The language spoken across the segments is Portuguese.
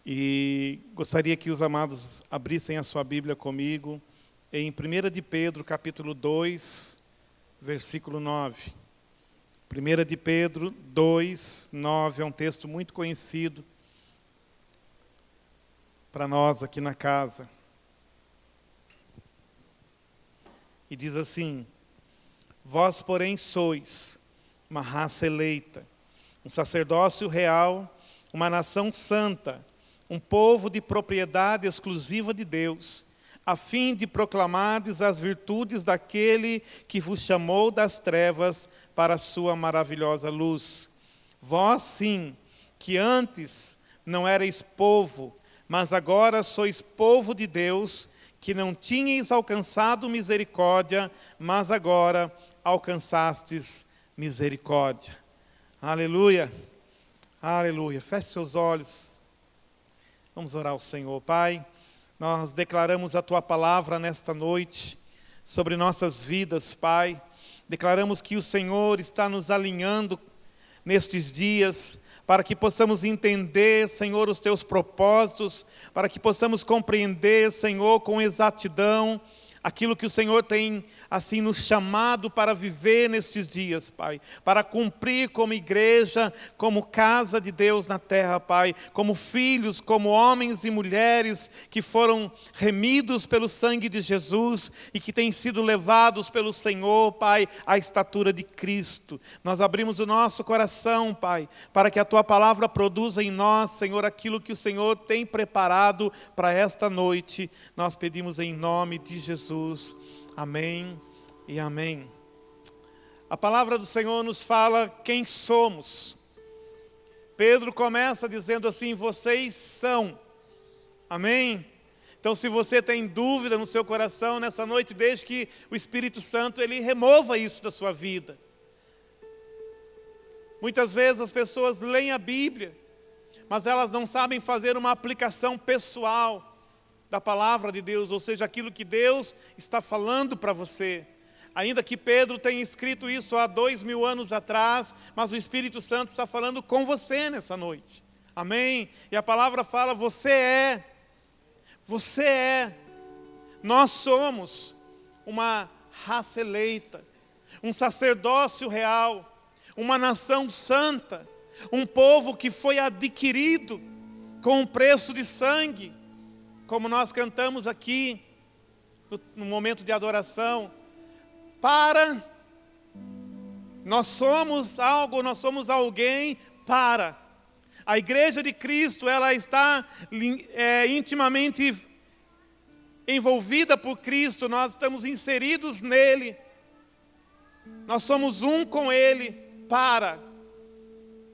E gostaria que os amados abrissem a sua Bíblia comigo em 1 de Pedro, capítulo 2, versículo 9. 1 de Pedro 2, 9 é um texto muito conhecido para nós aqui na casa. E diz assim: vós, porém, sois uma raça eleita, um sacerdócio real, uma nação santa, um povo de propriedade exclusiva de Deus, a fim de proclamardes as virtudes daquele que vos chamou das trevas para a sua maravilhosa luz. Vós, sim, que antes não erais povo, mas agora sois povo de Deus, que não tinhais alcançado misericórdia, mas agora alcançastes misericórdia. Aleluia, aleluia. Feche seus olhos. Vamos orar ao Senhor. Pai, nós declaramos a Tua palavra nesta noite sobre nossas vidas, Pai. Declaramos que o Senhor está nos alinhando nestes dias, para que possamos entender, Senhor, os Teus propósitos, para que possamos compreender, Senhor, com exatidão, aquilo que o Senhor tem, assim, nos chamado para viver nestes dias, Pai. Para cumprir como igreja, como casa de Deus na terra, Pai. Como filhos, como homens e mulheres que foram remidos pelo sangue de Jesus e que têm sido levados pelo Senhor, Pai, à estatura de Cristo. Nós abrimos o nosso coração, Pai, para que a Tua palavra produza em nós, Senhor, aquilo que o Senhor tem preparado para esta noite. Nós pedimos em nome de Jesus. Amém e amém. A palavra do Senhor nos fala quem somos. Pedro começa dizendo assim: vocês são. Amém? Então, se você tem dúvida no seu coração nessa noite, deixe que o Espírito Santo ele remova isso da sua vida. Muitas vezes as pessoas leem a Bíblia, mas elas não sabem fazer uma aplicação pessoal da palavra de Deus, ou seja, aquilo que Deus está falando para você. Ainda que Pedro tenha escrito isso há 2000 anos atrás, mas o Espírito Santo está falando com você nessa noite. Amém? E a palavra fala: você é, nós somos uma raça eleita, um sacerdócio real, uma nação santa, um povo que foi adquirido com um preço de sangue. Como nós cantamos aqui, no momento de adoração, nós somos algo, nós somos alguém para. A igreja de Cristo, ela está intimamente envolvida por Cristo, nós estamos inseridos nele, nós somos um com ele para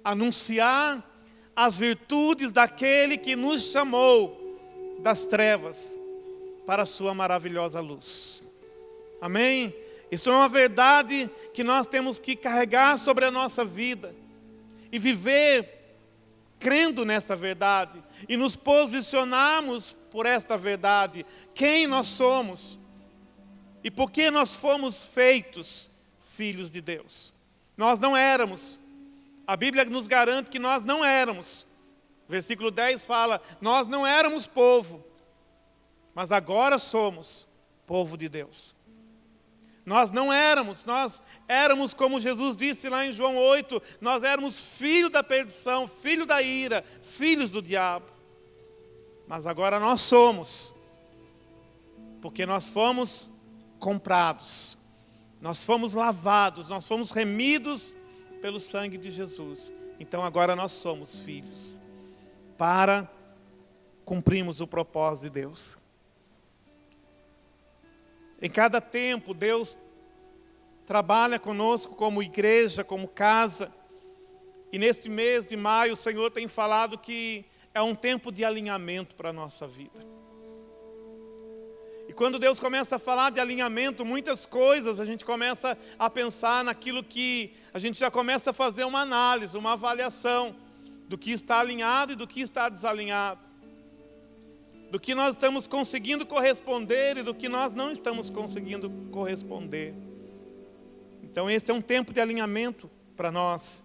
anunciar as virtudes daquele que nos chamou das trevas para a sua maravilhosa luz. Amém? Isso é uma verdade que nós temos que carregar sobre a nossa vida e viver crendo nessa verdade e nos posicionarmos por esta verdade, quem nós somos e por que nós fomos feitos filhos de Deus. Nós não éramos. A Bíblia nos garante que nós não éramos. Versículo 10 fala: nós não éramos povo, mas agora somos povo de Deus. Nós não éramos, nós éramos, como Jesus disse lá em João 8, nós éramos filhos da perdição, filhos da ira, filhos do diabo. Mas agora nós somos, porque nós fomos comprados, nós fomos lavados, nós fomos remidos pelo sangue de Jesus. Então agora nós somos filhos, para cumprirmos o propósito de Deus. Em cada tempo, Deus trabalha conosco como igreja, como casa. E neste mês de maio, o Senhor tem falado que é um tempo de alinhamento para a nossa vida. E quando Deus começa a falar de alinhamento, muitas coisas a gente começa a pensar naquilo que a gente já começa a fazer uma análise, uma avaliação do que está alinhado e do que está desalinhado, do que nós estamos conseguindo corresponder e do que nós não estamos conseguindo corresponder. Então esse é um tempo de alinhamento para nós.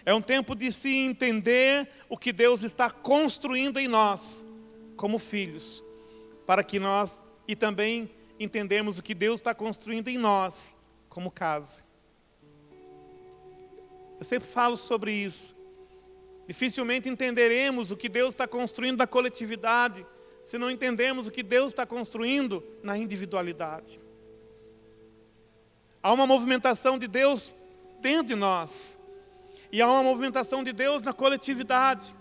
É um tempo de se entender o que Deus está construindo em nós, como filhos, para que nós, e também entendemos o que Deus está construindo em nós, como casa. Eu sempre falo sobre isso. Dificilmente entenderemos o que Deus está construindo na coletividade, se não entendemos o que Deus está construindo na individualidade. Há uma movimentação de Deus dentro de nós, e há uma movimentação de Deus na coletividade.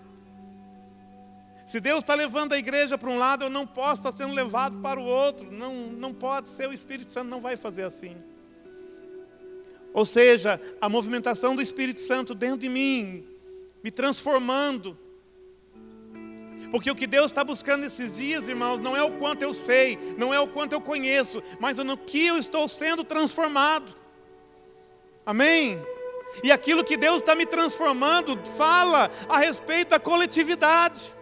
Se Deus está levando a igreja para um lado, eu não posso estar sendo levado para o outro. Não pode ser, o Espírito Santo não vai fazer assim. Ou seja, a movimentação do Espírito Santo dentro de mim, me transformando. Porque o que Deus está buscando esses dias, irmãos, não é o quanto eu sei, não é o quanto eu conheço, mas no que eu estou sendo transformado. Amém? E aquilo que Deus está me transformando, fala a respeito da coletividade.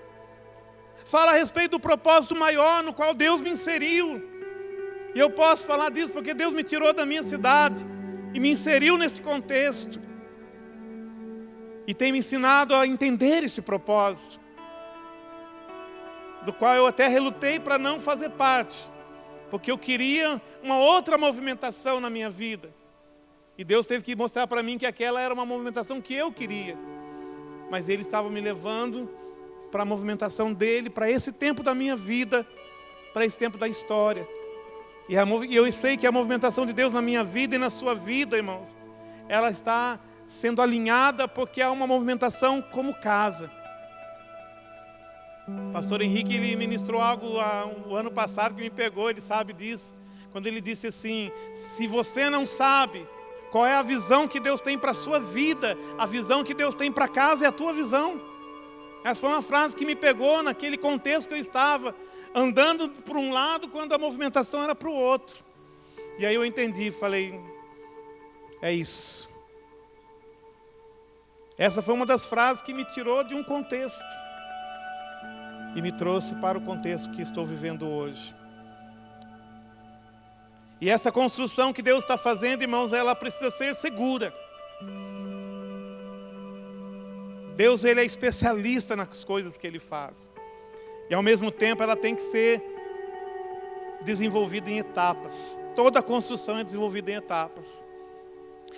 Fala a respeito do propósito maior no qual Deus me inseriu. E eu posso falar disso porque Deus me tirou da minha cidade e me inseriu nesse contexto. E tem me ensinado a entender esse propósito, do qual eu até relutei para não fazer parte, porque eu queria uma outra movimentação na minha vida. E Deus teve que mostrar para mim que aquela era uma movimentação que eu queria. Mas Ele estava me levando para a movimentação dEle, para esse tempo da minha vida, para esse tempo da história. E eu sei que a movimentação de Deus na minha vida e na sua vida, irmãos, ela está sendo alinhada porque há uma movimentação como casa. Pastor Henrique, ele ministrou algo o ano passado que me pegou, ele sabe disso. Quando ele disse assim: se você não sabe qual é a visão que Deus tem para a sua vida, a visão que Deus tem para a casa é a tua visão. Essa foi uma frase que me pegou naquele contexto que eu estava, andando por um lado quando a movimentação era para o outro. E aí eu entendi, falei, é isso. Essa foi uma das frases que me tirou de um contexto e me trouxe para o contexto que estou vivendo hoje. E essa construção que Deus está fazendo, irmãos, ela precisa ser segura. Deus, Ele é especialista nas coisas que Ele faz. E ao mesmo tempo ela tem que ser desenvolvida em etapas. Toda construção é desenvolvida em etapas.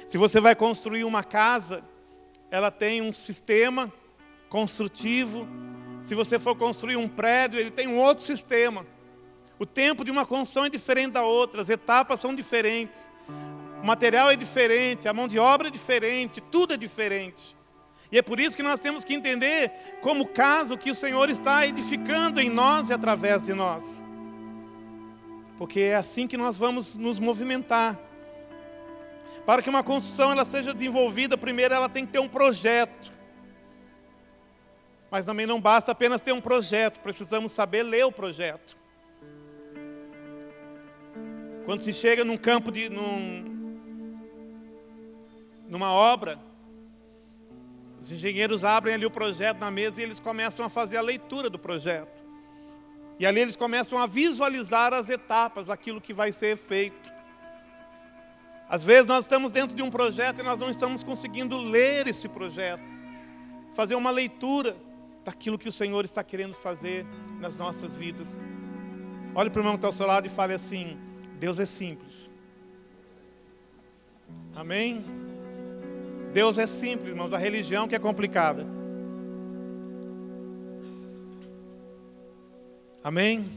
Se você vai construir uma casa, ela tem um sistema construtivo. Se você for construir um prédio, ele tem um outro sistema. O tempo de uma construção é diferente da outra, as etapas são diferentes. O material é diferente, a mão de obra é diferente, tudo é diferente. E é por isso que nós temos que entender como casa o que o Senhor está edificando em nós e através de nós. Porque é assim que nós vamos nos movimentar. Para que uma construção ela seja desenvolvida, primeiro ela tem que ter um projeto. Mas também não basta apenas ter um projeto, precisamos saber ler o projeto. Quando se chega num campo, numa obra, os engenheiros abrem ali o projeto na mesa e eles começam a fazer a leitura do projeto. E ali eles começam a visualizar as etapas, aquilo que vai ser feito. Às vezes nós estamos dentro de um projeto e nós não estamos conseguindo ler esse projeto, fazer uma leitura daquilo que o Senhor está querendo fazer nas nossas vidas. Olhe para o irmão que está ao seu lado e fale assim: Deus é simples. Amém? Deus é simples, irmãos, a religião que é complicada. Amém?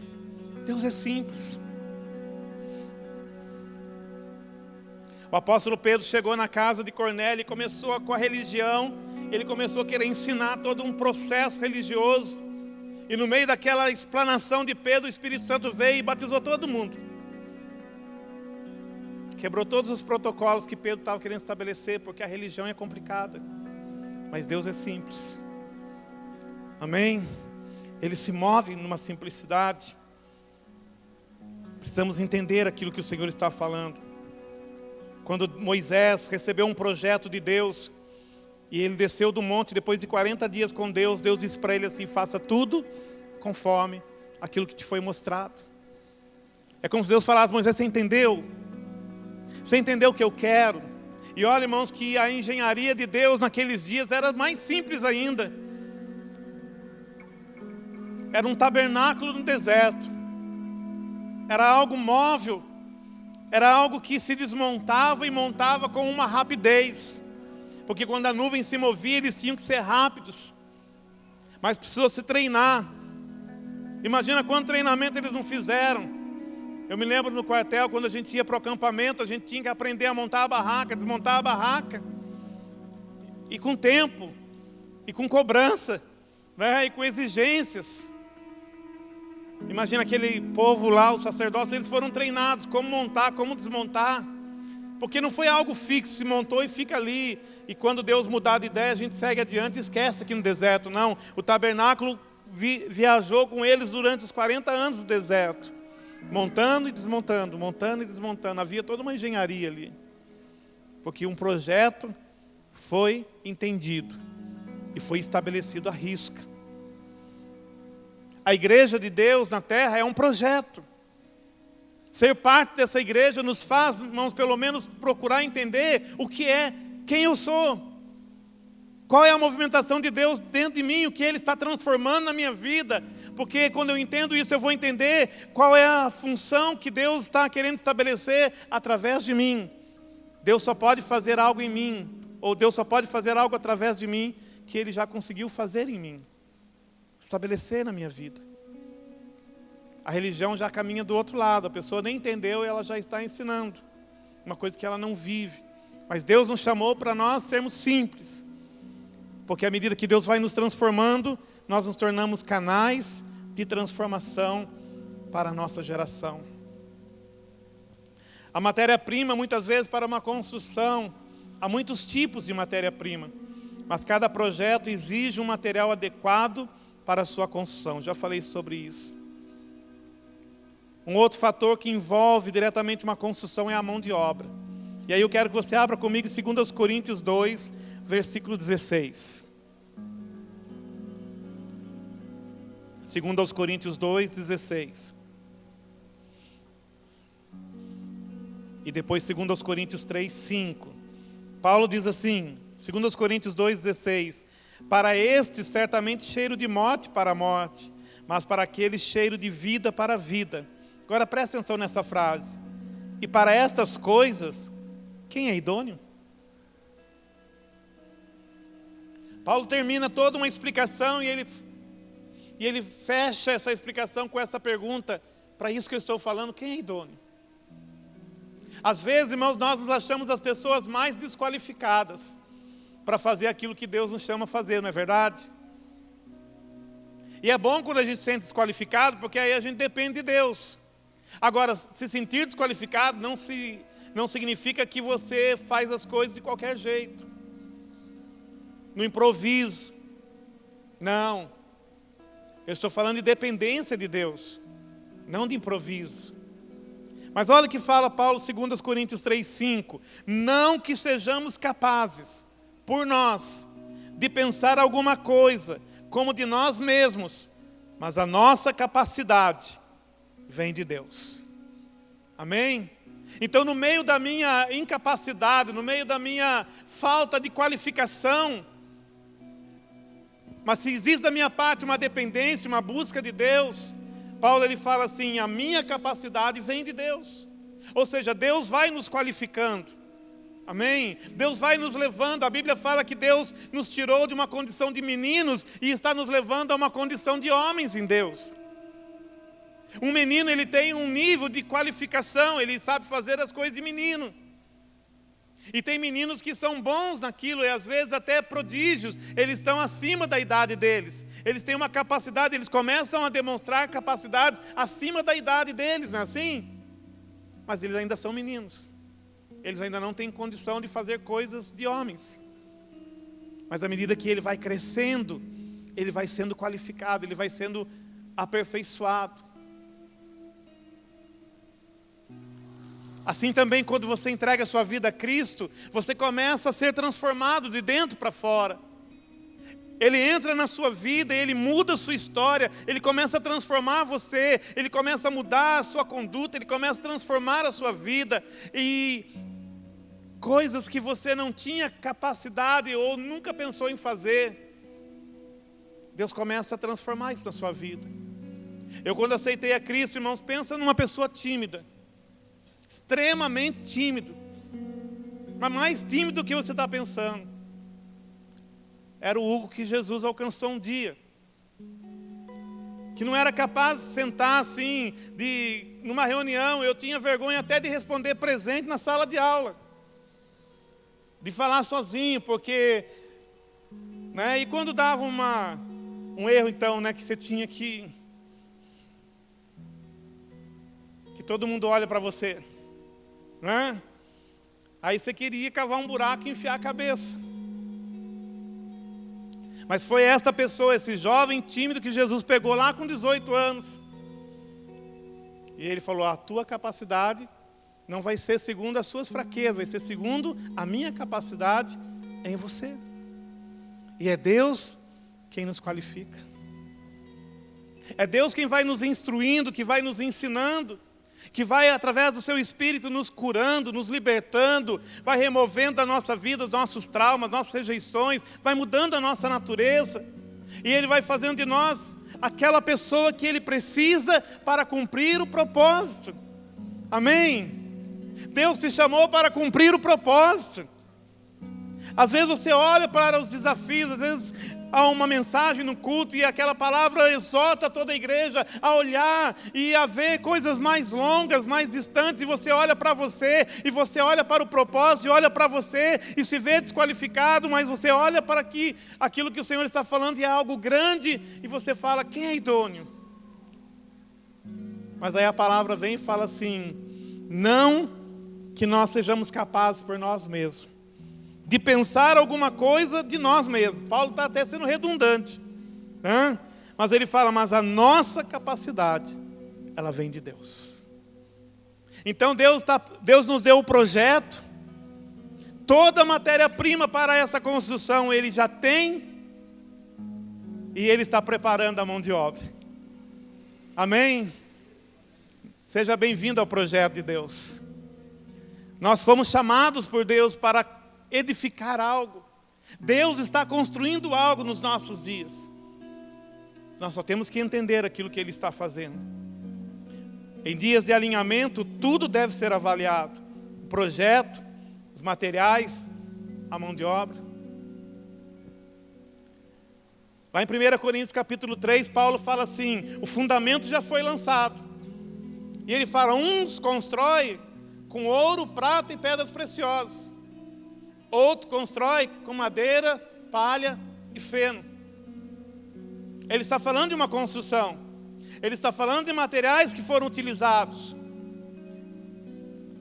Deus é simples. O apóstolo Pedro chegou na casa de Cornélio e começou com a religião. Ele começou a querer ensinar todo um processo religioso. E no meio daquela explanação de Pedro, o Espírito Santo veio e batizou todo mundo. Quebrou todos os protocolos que Pedro estava querendo estabelecer, porque a religião é complicada. Mas Deus é simples. Amém? Ele se move numa simplicidade. Precisamos entender aquilo que o Senhor está falando. Quando Moisés recebeu um projeto de Deus, e ele desceu do monte depois de 40 dias com Deus, Deus disse para ele assim: faça tudo conforme aquilo que te foi mostrado. É como se Deus falasse: Moisés, você entendeu? Você entendeu o que eu quero? E olha, irmãos, que a engenharia de Deus naqueles dias era mais simples ainda. Era um tabernáculo no deserto. Era algo móvel. Era algo que se desmontava e montava com uma rapidez. Porque quando a nuvem se movia, eles tinham que ser rápidos. Mas precisou se treinar. Imagina quanto treinamento eles não fizeram. Eu me lembro no quartel, quando a gente ia para o acampamento, a gente tinha que aprender a montar a barraca, desmontar a barraca. E com tempo, e com cobrança, né? E com exigências. Imagina aquele povo lá, os sacerdotes, eles foram treinados como montar, como desmontar. Porque não foi algo fixo, se montou e fica ali. E quando Deus mudar de ideia, a gente segue adiante e esquece aqui no deserto. Não, o tabernáculo viajou com eles durante os 40 anos do deserto. Montando e desmontando, montando e desmontando. Havia toda uma engenharia ali. Porque um projeto foi entendido e foi estabelecido à risca. A igreja de Deus na terra é um projeto. Ser parte dessa igreja nos faz, irmãos, pelo menos procurar entender o que é, quem eu sou. Qual é a movimentação de Deus dentro de mim, o que Ele está transformando na minha vida. Porque quando eu entendo isso, eu vou entender qual é a função que Deus está querendo estabelecer através de mim. Deus só pode fazer algo em mim, ou Deus só pode fazer algo através de mim, que Ele já conseguiu fazer em mim. Estabelecer na minha vida. A religião já caminha do outro lado, a pessoa nem entendeu e ela já está ensinando. Uma coisa que ela não vive. Mas Deus nos chamou para nós sermos simples. Porque à medida que Deus vai nos transformando, nós nos tornamos canais de transformação para a nossa geração. A matéria-prima, muitas vezes, para uma construção, há muitos tipos de matéria-prima. Mas cada projeto exige um material adequado para a sua construção. Já falei sobre isso. Um outro fator que envolve diretamente uma construção é a mão de obra. E aí eu quero que você abra comigo 2 Coríntios 2, versículo 16. 2 Coríntios 2, 16. E depois 2 Coríntios 3, 5. Paulo diz assim, 2 Coríntios 2, 16. Para este certamente cheiro de morte para a morte, mas para aquele cheiro de vida para a vida. Agora presta atenção nessa frase. E para estas coisas, quem é idôneo? Paulo termina toda uma explicação e ele fecha essa explicação com essa pergunta. Para isso que eu estou falando, quem é idôneo? Às vezes, irmãos, nós nos achamos as pessoas mais desqualificadas para fazer aquilo que Deus nos chama a fazer, não é verdade? E é bom quando a gente se sente desqualificado, porque aí a gente depende de Deus. Agora, se sentir desqualificado não significa que você faz as coisas de qualquer jeito. No improviso. Não. Eu estou falando de dependência de Deus, não de improviso. Mas olha o que fala Paulo, 2 Coríntios 3, 5. Não que sejamos capazes, por nós, de pensar alguma coisa, como de nós mesmos, mas a nossa capacidade vem de Deus. Amém? Então, no meio da minha incapacidade, no meio da minha falta de qualificação, mas se existe da minha parte uma dependência, uma busca de Deus, Paulo ele fala assim, a minha capacidade vem de Deus. Ou seja, Deus vai nos qualificando. Amém? Deus vai nos levando. A Bíblia fala que Deus nos tirou de uma condição de meninos e está nos levando a uma condição de homens em Deus. Um menino, ele tem um nível de qualificação, ele sabe fazer as coisas de menino. E tem meninos que são bons naquilo, e às vezes até prodígios, eles estão acima da idade deles. Eles têm uma capacidade, eles começam a demonstrar capacidades acima da idade deles, não é assim? Mas eles ainda são meninos. Eles ainda não têm condição de fazer coisas de homens. Mas à medida que ele vai crescendo, ele vai sendo qualificado, ele vai sendo aperfeiçoado. Assim também, quando você entrega a sua vida a Cristo, você começa a ser transformado de dentro para fora. Ele entra na sua vida, ele muda a sua história, ele começa a transformar você, ele começa a mudar a sua conduta, ele começa a transformar a sua vida. E coisas que você não tinha capacidade ou nunca pensou em fazer. Deus começa a transformar isso na sua vida. Eu, quando aceitei a Cristo, irmãos, pensa numa pessoa tímida, extremamente tímido, mas mais tímido do que você está pensando. Era o Hugo que Jesus alcançou um dia, que não era capaz de sentar assim, numa reunião. Eu tinha vergonha até de responder presente na sala de aula, de falar sozinho, porque, né, e quando dava um erro, então, né, que você tinha que todo mundo olha para você, né? Aí você queria cavar um buraco e enfiar a cabeça. Mas foi esta pessoa, esse jovem tímido, que Jesus pegou lá com 18 anos. E ele falou: a tua capacidade não vai ser segundo as suas fraquezas, vai ser segundo a minha capacidade em você. E é Deus quem nos qualifica. É Deus quem vai nos instruindo, que vai nos ensinando, que vai, através do seu Espírito, nos curando, nos libertando, vai removendo da nossa vida os nossos traumas, nossas rejeições, vai mudando a nossa natureza, e Ele vai fazendo de nós aquela pessoa que Ele precisa para cumprir o propósito. Amém? Deus te chamou para cumprir o propósito. Às vezes você olha para os desafios, às vezes há uma mensagem no culto e aquela palavra exorta toda a igreja a olhar e a ver coisas mais longas, mais distantes, e você olha para você, e você olha para o propósito, e olha para você, e se vê desqualificado, mas você olha para aquilo que o Senhor está falando, e é algo grande, e você fala: quem é idôneo? Mas aí a palavra vem e fala assim: não que nós sejamos capazes por nós mesmos de pensar alguma coisa de nós mesmos. Paulo está até sendo redundante, né? Mas ele fala: mas a nossa capacidade, ela vem de Deus. Então Deus nos deu o projeto, toda a matéria-prima para essa construção Ele já tem, e Ele está preparando a mão de obra. Amém? Seja bem-vindo ao projeto de Deus. Nós fomos chamados por Deus para edificar algo. Deus está construindo algo nos nossos dias. Nós só temos que entender aquilo que Ele está fazendo. Em dias de alinhamento, tudo deve ser avaliado: o projeto, os materiais, a mão de obra. Lá em 1 Coríntios capítulo 3, Paulo fala assim: o fundamento já foi lançado. E ele fala: uns constrói com ouro, prata e pedras preciosas. Outro constrói com madeira, palha e feno. Ele está falando de uma construção. Ele está falando de materiais que foram utilizados.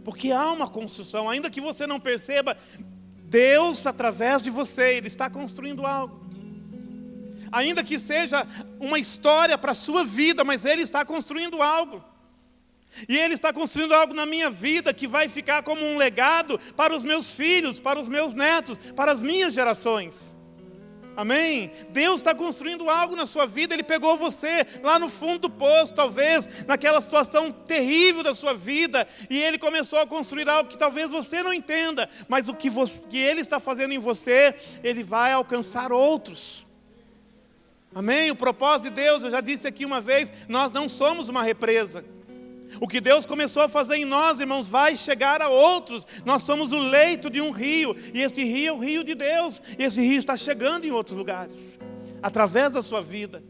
Porque há uma construção, ainda que você não perceba, Deus, através de você, Ele está construindo algo. Ainda que seja uma história para a sua vida, mas Ele está construindo algo. E Ele está construindo algo na minha vida que vai ficar como um legado para os meus filhos, para os meus netos, para as minhas gerações. Amém? Deus está construindo algo na sua vida. Ele pegou você lá no fundo do poço, talvez naquela situação terrível da sua vida, e Ele começou a construir algo que talvez você não entenda, mas o que Ele está fazendo em você, Ele vai alcançar outros. Amém? O propósito de Deus, eu já disse aqui uma vez, nós não somos uma represa. O que Deus começou a fazer em nós, irmãos, vai chegar a outros. Nós somos o leito de um rio, e esse rio é o rio de Deus, e esse rio está chegando em outros lugares, através da sua vida.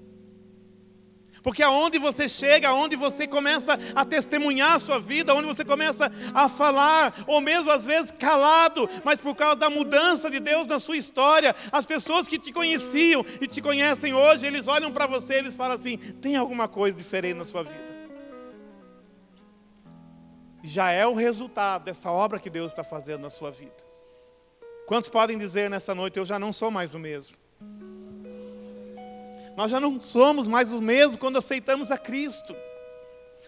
Porque aonde você chega, aonde você começa a testemunhar a sua vida, onde você começa a falar, ou mesmo às vezes calado, mas por causa da mudança de Deus na sua história, as pessoas que te conheciam e te conhecem hoje, eles olham para você e eles falam assim: tem alguma coisa diferente na sua vida. Já é o resultado dessa obra que Deus está fazendo na sua vida. Quantos podem dizer nessa noite: eu já não sou mais o mesmo? Nós já não somos mais os mesmos quando aceitamos a Cristo.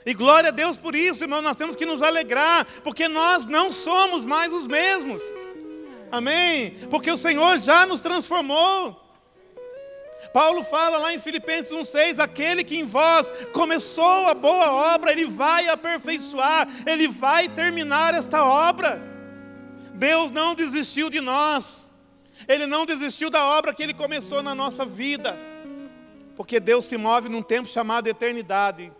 E glória a Deus por isso, irmão. Nós temos que nos alegrar, porque nós não somos mais os mesmos. Amém? Porque o Senhor já nos transformou. Paulo fala lá em Filipenses 1,6: aquele que em vós começou a boa obra, Ele vai aperfeiçoar, Ele vai terminar esta obra. Deus não desistiu de nós. Ele não desistiu da obra que Ele começou na nossa vida. Porque Deus se move num tempo chamado eternidade.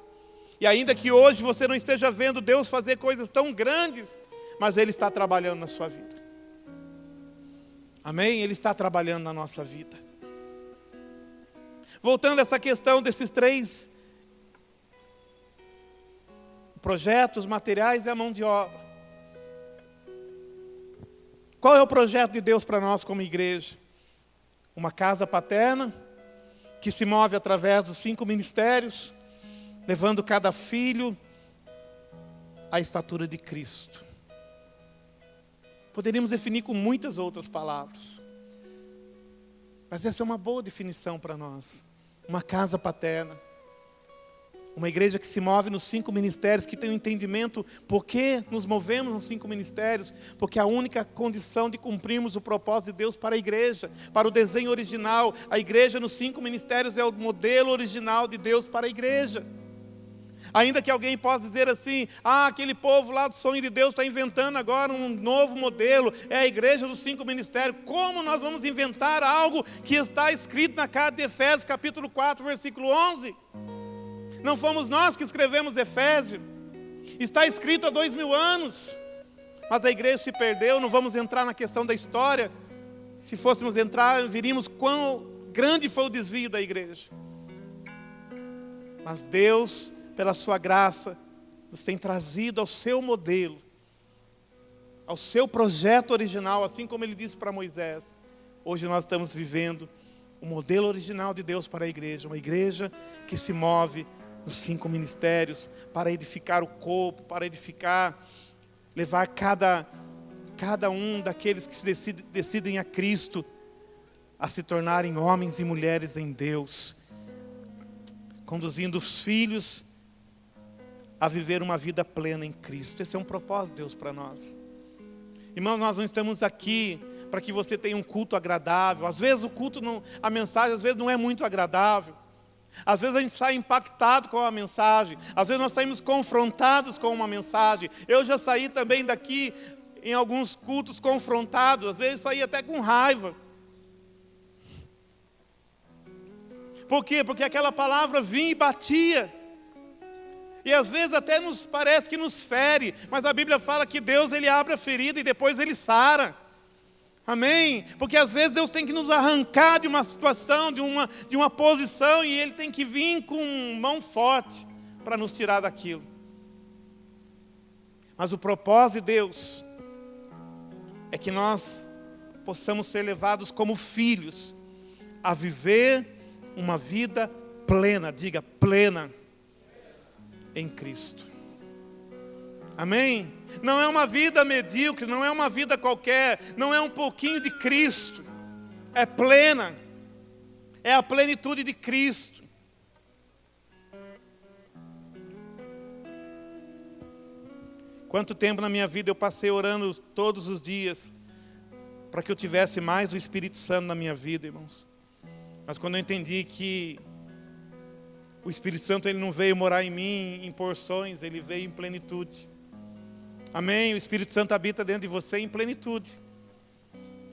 E ainda que hoje você não esteja vendo Deus fazer coisas tão grandes, mas Ele está trabalhando na sua vida. Amém? Ele está trabalhando na nossa vida. Voltando a essa questão desses 3 projetos, materiais e a mão de obra. Qual é o projeto de Deus para nós como igreja? Uma casa paterna, que se move através dos 5 ministérios, levando cada filho à estatura de Cristo. Poderíamos definir com muitas outras palavras, mas essa é uma boa definição para nós. Uma casa paterna, uma igreja que se move nos 5 ministérios, que tem um entendimento por que nos movemos nos 5 ministérios, porque a única condição de cumprirmos o propósito de Deus para a igreja, para o desenho original, a igreja nos 5 ministérios é o modelo original de Deus para a igreja. Ainda que alguém possa dizer assim, aquele povo lá do sonho de Deus está inventando agora um novo modelo, é a igreja dos 5 ministérios. Como nós vamos inventar algo que está escrito na carta de Efésios, capítulo 4, versículo 11? Não fomos nós que escrevemos Efésios, está escrito há 2000 anos, mas a igreja se perdeu. Não vamos entrar na questão da história. Se fôssemos entrar, viríamos quão grande foi o desvio da igreja. Mas Deus, pela sua graça, nos tem trazido ao seu modelo, ao seu projeto original, assim como Ele disse para Moisés. Hoje nós estamos vivendo o modelo original de Deus para a igreja, uma igreja que se move nos 5 ministérios, para edificar o corpo, para edificar, levar cada um daqueles que se decidem a Cristo, a se tornarem homens e mulheres em Deus, conduzindo os filhos a viver uma vida plena em Cristo. Esse é um propósito de Deus para nós. Irmãos, nós não estamos aqui para que você tenha um culto agradável. Às vezes o culto, a mensagem às vezes não é muito agradável. Às vezes a gente sai impactado com a mensagem. Às vezes nós saímos confrontados com uma mensagem. Eu já saí também daqui em alguns cultos confrontados. Às vezes saí até com raiva. Por quê? Porque aquela palavra vinha e batia. E às vezes até nos parece que nos fere. Mas a Bíblia fala que Deus, Ele abre a ferida e depois Ele sara. Amém? Porque às vezes Deus tem que nos arrancar de uma situação, de uma posição, e Ele tem que vir com mão forte para nos tirar daquilo. Mas o propósito de Deus é que nós possamos ser levados como filhos a viver uma vida plena, diga plena, em Cristo. Amém? Não é uma vida medíocre, não é uma vida qualquer, não é um pouquinho de Cristo. É plena. É a plenitude de Cristo. Quanto tempo na minha vida eu passei orando todos os dias para que eu tivesse mais o Espírito Santo na minha vida, irmãos. Mas quando eu entendi que o Espírito Santo, ele não veio morar em mim em porções, ele veio em plenitude. Amém? O Espírito Santo habita dentro de você em plenitude.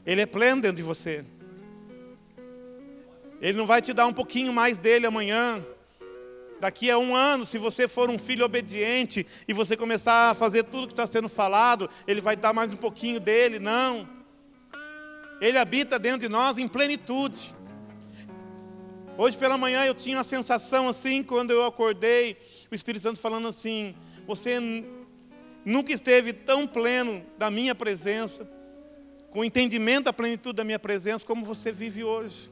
Ele é pleno dentro de você. Ele não vai te dar um pouquinho mais dele amanhã. Daqui a 1 ano, se você for um filho obediente e você começar a fazer tudo que está sendo falado, ele vai dar mais um pouquinho dele. Não. Ele habita dentro de nós em plenitude. Hoje pela manhã eu tinha uma sensação assim, quando eu acordei, o Espírito Santo falando assim: você nunca esteve tão pleno da minha presença, com o entendimento da plenitude da minha presença, como você vive hoje.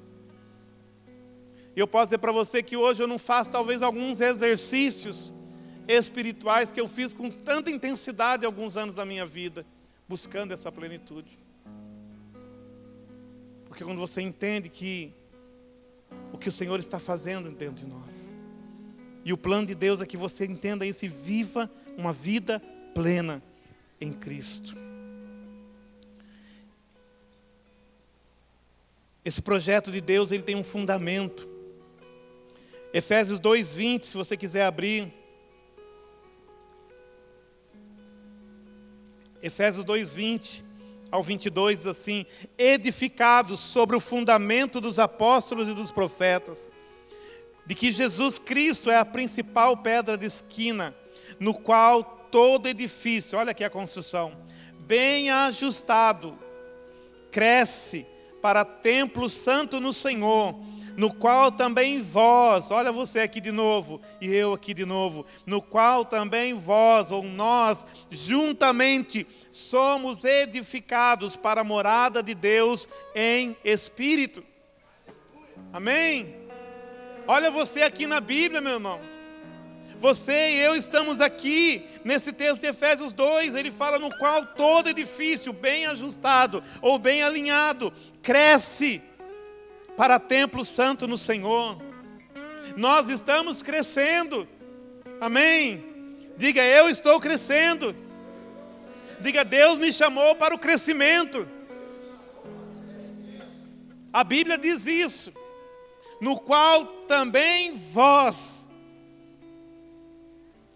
E eu posso dizer para você que hoje eu não faço talvez alguns exercícios espirituais que eu fiz com tanta intensidade alguns anos da minha vida, buscando essa plenitude. Porque quando você entende que o que o Senhor está fazendo dentro de nós, e o plano de Deus é que você entenda isso e viva uma vida plena em Cristo. Esse projeto de Deus, ele tem um fundamento. Efésios 2:20, se você quiser abrir. Efésios 2:20, ao 22 diz assim: edificados sobre o fundamento dos apóstolos e dos profetas, de que Jesus Cristo é a principal pedra de esquina, no qual todo edifício, olha aqui a construção, bem ajustado, cresce para templo santo no Senhor, no qual também vós, olha você aqui de novo, e eu aqui de novo, no qual também vós, ou nós, juntamente, somos edificados para a morada de Deus em Espírito. Amém? Olha você aqui na Bíblia, meu irmão. Você e eu estamos aqui, nesse texto de Efésios 2, ele fala no qual todo edifício bem ajustado ou bem alinhado, cresce para templo santo no Senhor. Nós estamos crescendo, amém? Diga, eu estou crescendo. Diga, Deus me chamou para o crescimento. A Bíblia diz isso, no qual também vós,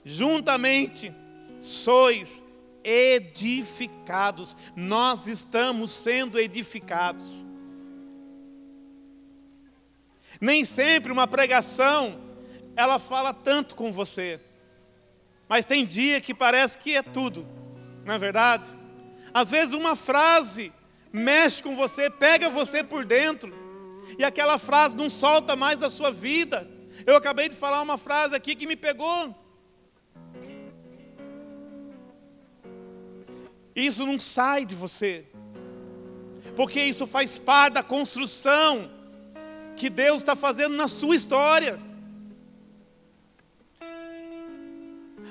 juntamente, sois edificados. Nós estamos sendo edificados. Nem sempre uma pregação, ela fala tanto com você. Mas tem dia que parece que é tudo, não é verdade? Às vezes uma frase mexe com você, pega você por dentro, e aquela frase não solta mais da sua vida. Eu acabei de falar uma frase aqui que me pegou. Isso não sai de você, porque isso faz parte da construção que Deus está fazendo na sua história.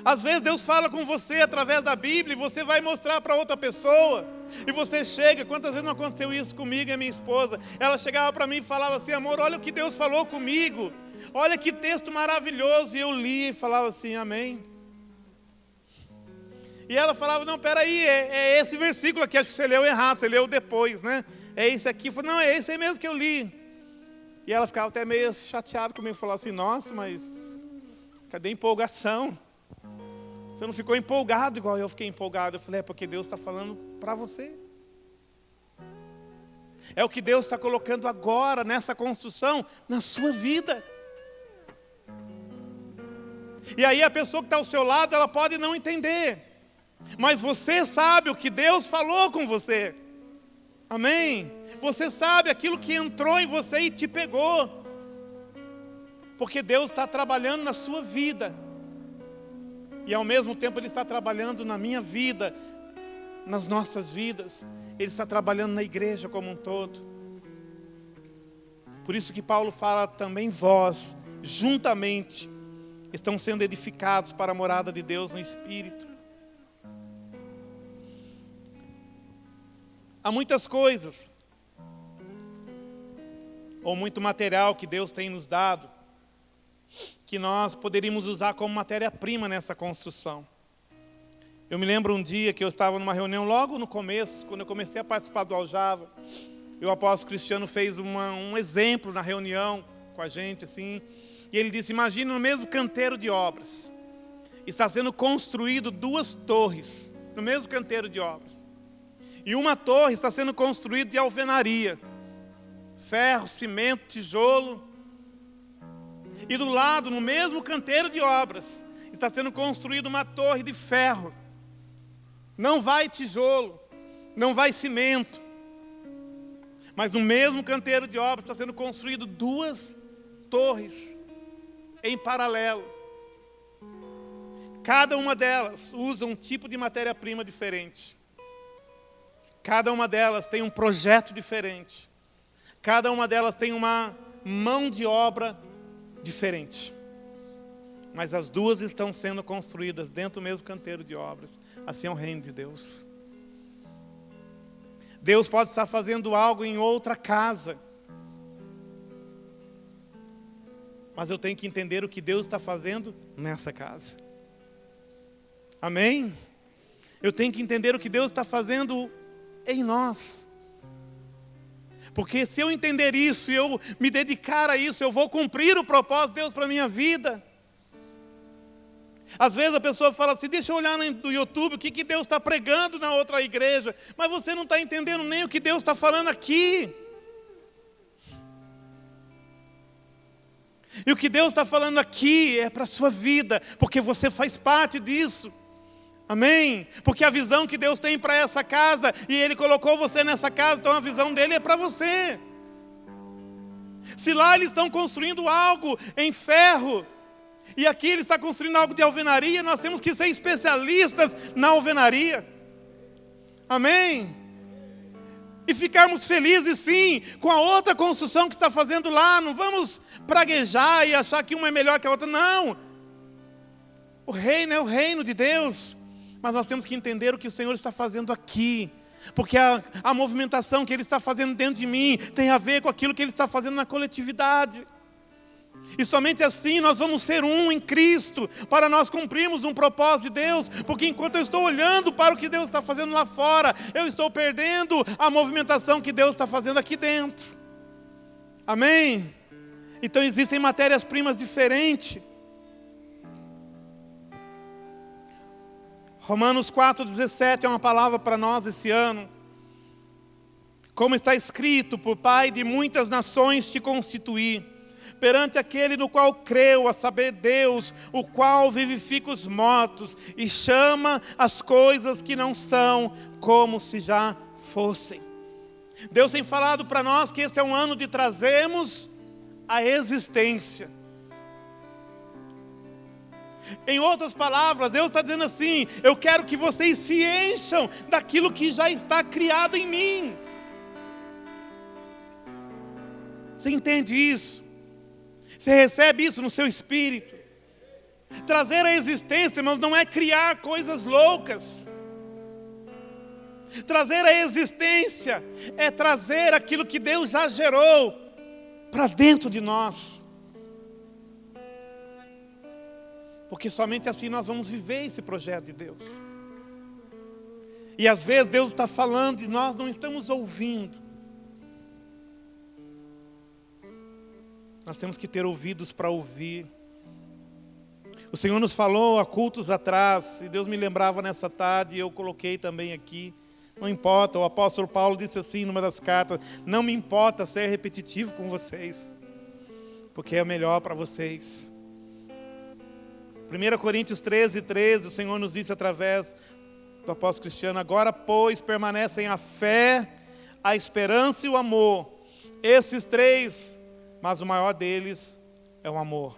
Às vezes Deus fala com você através da Bíblia, e você vai mostrar para outra pessoa, e você chega, quantas vezes não aconteceu isso comigo e a minha esposa? Ela chegava para mim e falava assim: amor, olha o que Deus falou comigo, olha que texto maravilhoso, e eu lia e falava assim, amém. E ela falava, não, peraí, é esse versículo aqui, acho que você leu errado, você leu depois, né? É esse aqui. Eu falei, não, é esse aí mesmo que eu li. E ela ficava até meio chateada comigo, falava assim, nossa, mas cadê a empolgação? Você não ficou empolgado igual eu fiquei empolgado. Eu falei, é porque Deus está falando para você. É o que Deus está colocando agora nessa construção, na sua vida. E aí a pessoa que está ao seu lado, ela pode não entender. Mas você sabe o que Deus falou com você. Amém? Você sabe aquilo que entrou em você e te pegou. Porque Deus está trabalhando na sua vida. E ao mesmo tempo Ele está trabalhando na minha vida, nas nossas vidas. Ele está trabalhando na igreja como um todo. Por isso que Paulo fala também vós, juntamente, estão sendo edificados para a morada de Deus no Espírito. Há muitas coisas, ou muito material que Deus tem nos dado, que nós poderíamos usar como matéria-prima nessa construção. Eu me lembro um dia que eu estava numa reunião logo no começo, quando eu comecei a participar do Aljava, e o apóstolo Cristiano fez um exemplo na reunião com a gente, assim, e ele disse, imagine no mesmo canteiro de obras, está sendo construído 2 torres, no mesmo canteiro de obras. E uma torre está sendo construída de alvenaria, ferro, cimento, tijolo. E do lado, no mesmo canteiro de obras, está sendo construída uma torre de ferro. Não vai tijolo, não vai cimento. Mas no mesmo canteiro de obras está sendo construído 2 torres em paralelo. Cada uma delas usa um tipo de matéria-prima diferente. Cada uma delas tem um projeto diferente. Cada uma delas tem uma mão de obra diferente. Mas as 2 estão sendo construídas dentro do mesmo canteiro de obras. Assim é o reino de Deus. Deus pode estar fazendo algo em outra casa. Mas eu tenho que entender o que Deus está fazendo nessa casa. Amém? Eu tenho que entender o que Deus está fazendo em nós. Porque se eu entender isso e eu me dedicar a isso, eu vou cumprir o propósito de Deus para a minha vida. Às vezes a pessoa fala assim, deixa eu olhar no YouTube o que Deus está pregando na outra igreja. Mas você não está entendendo nem o que Deus está falando aqui. E o que Deus está falando aqui é para a sua vida, porque você faz parte disso. Amém? Porque a visão que Deus tem para essa casa, e Ele colocou você nessa casa, então a visão dEle é para você. Se lá eles estão construindo algo em ferro, e aqui Ele está construindo algo de alvenaria, nós temos que ser especialistas na alvenaria. Amém? E ficarmos felizes sim, com a outra construção que está fazendo lá. Não vamos praguejar e achar que uma é melhor que a outra, não. O reino é o reino de Deus. Mas nós temos que entender o que o Senhor está fazendo aqui. Porque a movimentação que Ele está fazendo dentro de mim tem a ver com aquilo que Ele está fazendo na coletividade. E somente assim nós vamos ser um em Cristo, para nós cumprirmos um propósito de Deus. Porque enquanto eu estou olhando para o que Deus está fazendo lá fora, eu estou perdendo a movimentação que Deus está fazendo aqui dentro. Amém? Então existem matérias-primas diferentes. Romanos 4,17 é uma palavra para nós esse ano. Como está escrito, por Pai de muitas nações te constituí, perante aquele no qual creu, a saber Deus, o qual vivifica os mortos e chama as coisas que não são como se já fossem. Deus tem falado para nós que esse é um ano de trazermos a existência. Em outras palavras, Deus está dizendo assim, eu quero que vocês se encham daquilo que já está criado em mim. Você entende isso? Você recebe isso no seu espírito. Trazer a existência, irmãos, não é criar coisas loucas. Trazer a existência é trazer aquilo que Deus já gerou para dentro de nós. Porque somente assim nós vamos viver esse projeto de Deus. E às vezes Deus está falando e nós não estamos ouvindo. Nós temos que ter ouvidos para ouvir. O Senhor nos falou há cultos atrás, e Deus me lembrava nessa tarde, e eu coloquei também aqui. Não importa, o apóstolo Paulo disse assim numa das cartas, não me importa ser repetitivo com vocês, porque é o melhor para vocês. 1 Coríntios 13, o Senhor nos disse através do apóstolo Cristiano, agora pois permanecem a fé, a esperança e o amor. Esses três, mas o maior deles é o amor.